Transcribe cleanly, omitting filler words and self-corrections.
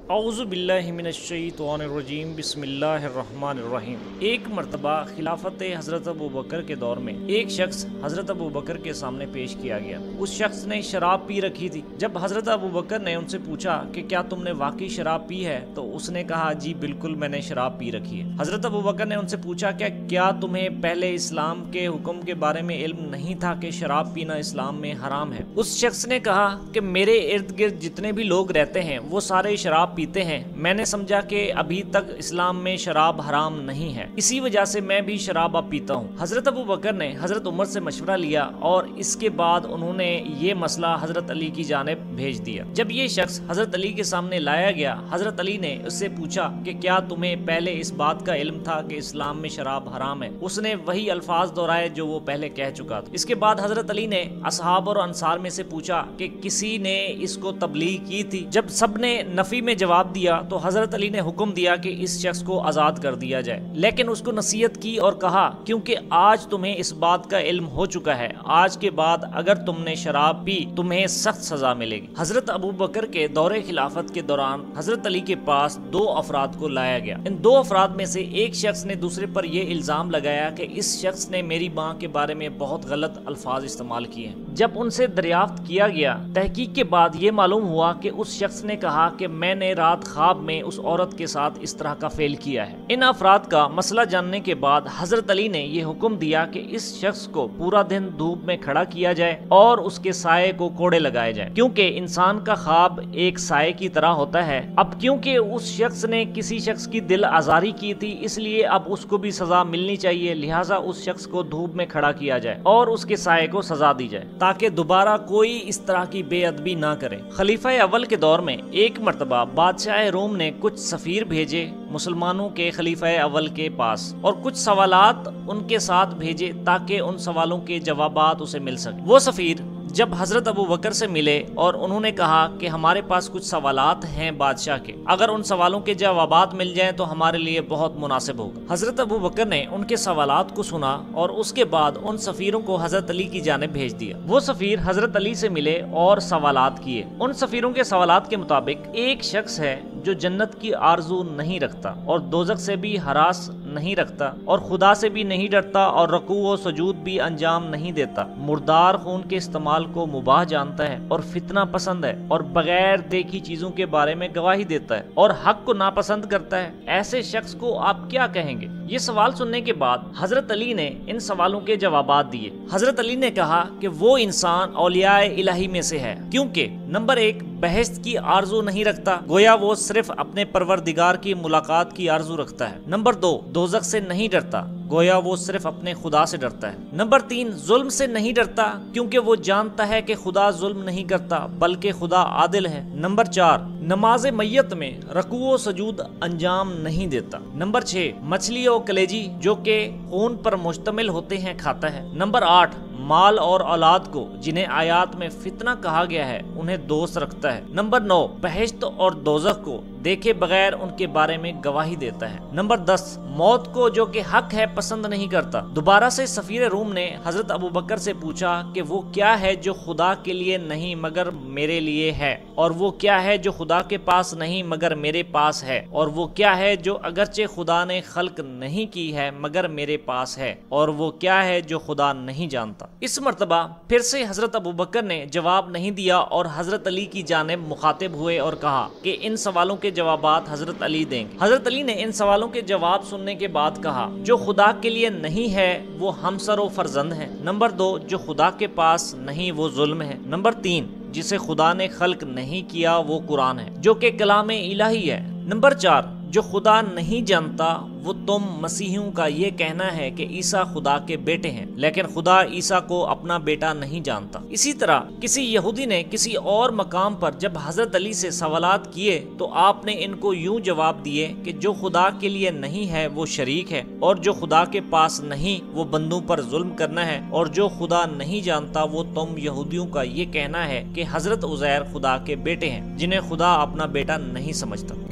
اعوذ باللہ من الشیطان الرجیم، بسم اللہ الرحمن الرحیم۔ ایک مرتبہ خلافت حضرت ابو بکر کے دور میں ایک شخص حضرت ابو بکر کے سامنے پیش کیا گیا۔ اس شخص نے شراب پی رکھی تھی۔ جب حضرت ابو بکر نے ان سے پوچھا کہ کیا تم نے واقعی شراب پی ہے، تو اس نے کہا جی بالکل میں نے شراب پی رکھی ہے۔ حضرت ابو بکر نے ان سے پوچھا کیا تمہیں پہلے اسلام کے حکم کے بارے میں علم نہیں تھا کہ شراب پینا اسلام میں حرام ہے؟ اس شخص نے کہا کہ میرے ارد گرد جتنے بھی لوگ رہتے ہیں وہ سارے شراب پیتے ہیں، میں نے سمجھا کہ ابھی تک اسلام میں شراب حرام نہیں ہے، اسی وجہ سے میں بھی شراب اب پیتا ہوں۔ حضرت ابو بکر نے حضرت عمر سے مشورہ لیا اور اس کے بعد انہوں نے یہ مسئلہ حضرت علی کی جانب بھیج دیا۔ جب یہ شخص حضرت علی کے سامنے لایا گیا، حضرت علی نے اس سے پوچھا کہ کیا تمہیں پہلے اس بات کا علم تھا کہ اسلام میں شراب حرام ہے؟ اس نے وہی الفاظ دہرائے جو وہ پہلے کہہ چکا تھا۔ اس کے بعد حضرت علی نے اصحاب اور انصار میں سے پوچھا کہ کسی نے اس کو تبلیغ کی تھی؟ جب سب نے نفی میں جواب دیا تو حضرت علی نے حکم دیا کہ اس شخص کو آزاد کر دیا جائے، لیکن اس کو نصیحت کی اور کہا کیونکہ آج تمہیں اس بات کا علم ہو چکا ہے، آج کے بعد اگر تم نے شراب پی تمہیں سخت سزا ملے گی۔ حضرت ابو بکر کے دور خلافت کے دوران حضرت علی کے پاس دو افراد کو لایا گیا۔ ان دو افراد میں سے ایک شخص نے دوسرے پر یہ الزام لگایا کہ اس شخص نے میری ماں کے بارے میں بہت غلط الفاظ استعمال کیے ہیں۔ جب ان سے دریافت کیا گیا، تحقیق کے بعد یہ معلوم ہوا کہ اس شخص نے کہا کہ میں نے رات خواب میں اس عورت کے ساتھ اس طرح کا فعل کیا ہے۔ ان افراد کا مسئلہ جاننے کے بعد حضرت علی نے یہ حکم دیا کہ اس شخص کو پورا دن دھوپ میں کھڑا کیا جائے اور اس کے سائے کو کوڑے لگائے جائے، کیونکہ انسان کا خواب ایک سائے کی طرح ہوتا ہے۔ اب کیونکہ اس شخص نے کسی شخص کی دل آزاری کی تھی، اس لیے اب اس کو بھی سزا ملنی چاہیے، لہٰذا اس شخص کو دھوپ میں کھڑا کیا جائے اور اس کے سائے کو سزا دی جائے تاکہ دوبارہ کوئی اس طرح کی بے ادبی نہ کرے۔ خلیفہ اول کے دور میں ایک مرتبہ بادشاہ روم نے کچھ سفیر بھیجے مسلمانوں کے خلیفہ اول کے پاس اور کچھ سوالات ان کے ساتھ بھیجے تاکہ ان سوالوں کے جوابات اسے مل سکیں۔ وہ سفیر جب حضرت ابو بکر سے ملے اور انہوں نے کہا کہ ہمارے پاس کچھ سوالات ہیں بادشاہ کے، اگر ان سوالوں کے جوابات مل جائیں تو ہمارے لیے بہت مناسب ہوگا۔ حضرت ابو بکر نے ان کے سوالات کو سنا اور اس کے بعد ان سفیروں کو حضرت علی کی جانب بھیج دیا۔ وہ سفیر حضرت علی سے ملے اور سوالات کیے۔ ان سفیروں کے سوالات کے مطابق ایک شخص ہے جو جنت کی آرزو نہیں رکھتا اور دوزخ سے بھی ہراس نہیں رکھتا اور خدا سے بھی نہیں ڈرتا اور رکوع و سجود بھی انجام نہیں دیتا، مردار خون کے استعمال کو مباح جانتا ہے اور فتنہ پسند ہے اور بغیر دیکھی چیزوں کے بارے میں گواہی دیتا ہے اور حق کو ناپسند کرتا ہے، ایسے شخص کو آپ کیا کہیں گے؟ یہ سوال سننے کے بعد حضرت علی نے ان سوالوں کے جوابات دیے۔ حضرت علی نے کہا کہ وہ انسان اولیاء الہی میں سے ہے، کیونکہ نمبر 1 بہشت کی آرزو نہیں رکھتا، گویا وہ صرف اپنے پروردگار کی ملاقات کی آرزو رکھتا ہے۔ نمبر 2 دوزخ سے نہیں ڈرتا، گویا وہ صرف اپنے خدا سے ڈرتا ہے۔ نمبر 3 ظلم سے نہیں ڈرتا، کیونکہ وہ جانتا ہے کہ خدا ظلم نہیں کرتا بلکہ خدا عادل ہے۔ نمبر 4 نماز میت میں رکوع و سجود انجام نہیں دیتا۔ نمبر 6 مچھلی اور کلیجی جو کہ خون پر مشتمل ہوتے ہیں کھاتا ہے۔ نمبر 8 مال اور اولاد کو جنہیں آیات میں فتنہ کہا گیا ہے انہیں دوست رکھتا ہے۔ نمبر 9 بہشت اور دوزخ کو دیکھے بغیر ان کے بارے میں گواہی دیتا ہے۔ نمبر 10 موت کو جو کہ حق ہے پسند نہیں کرتا۔ دوبارہ سے سفیر روم نے حضرت ابو بکر سے پوچھا کہ وہ کیا ہے جو خدا کے لیے نہیں مگر میرے لیے ہے، اور وہ کیا ہے جو خدا کے پاس نہیں مگر میرے پاس ہے، اور وہ کیا ہے جو اگرچہ خدا نے خلق نہیں کی ہے مگر میرے پاس ہے، اور وہ کیا ہے جو خدا نہیں جانتا۔ اس مرتبہ پھر سے حضرت ابو بکر نے جواب نہیں دیا اور حضرت علی کی جانب مخاطب ہوئے اور کہا کہ ان سوالوں کے جوابات حضرت علی دیں گے۔ حضرت علی نے ان سوالوں کے جواب سننے کے بعد کہا جو خدا کے لیے نہیں ہے وہ ہمسر و فرزند ہے۔ نمبر 2 جو خدا کے پاس نہیں وہ ظلم ہے۔ نمبر 3 جسے خدا نے خلق نہیں کیا وہ قرآن ہے جو کہ کلام الہی ہے۔ نمبر 4 جو خدا نہیں جانتا وہ تم مسیحیوں کا یہ کہنا ہے کہ عیسیٰ خدا کے بیٹے ہیں، لیکن خدا عیسیٰ کو اپنا بیٹا نہیں جانتا۔ اسی طرح کسی یہودی نے کسی اور مقام پر جب حضرت علی سے سوالات کیے تو آپ نے ان کو یوں جواب دیے کہ جو خدا کے لیے نہیں ہے وہ شریک ہے، اور جو خدا کے پاس نہیں وہ بندوں پر ظلم کرنا ہے، اور جو خدا نہیں جانتا وہ تم یہودیوں کا یہ کہنا ہے کہ حضرت عزیر خدا کے بیٹے ہیں جنہیں خدا اپنا بیٹا نہیں سمجھتا۔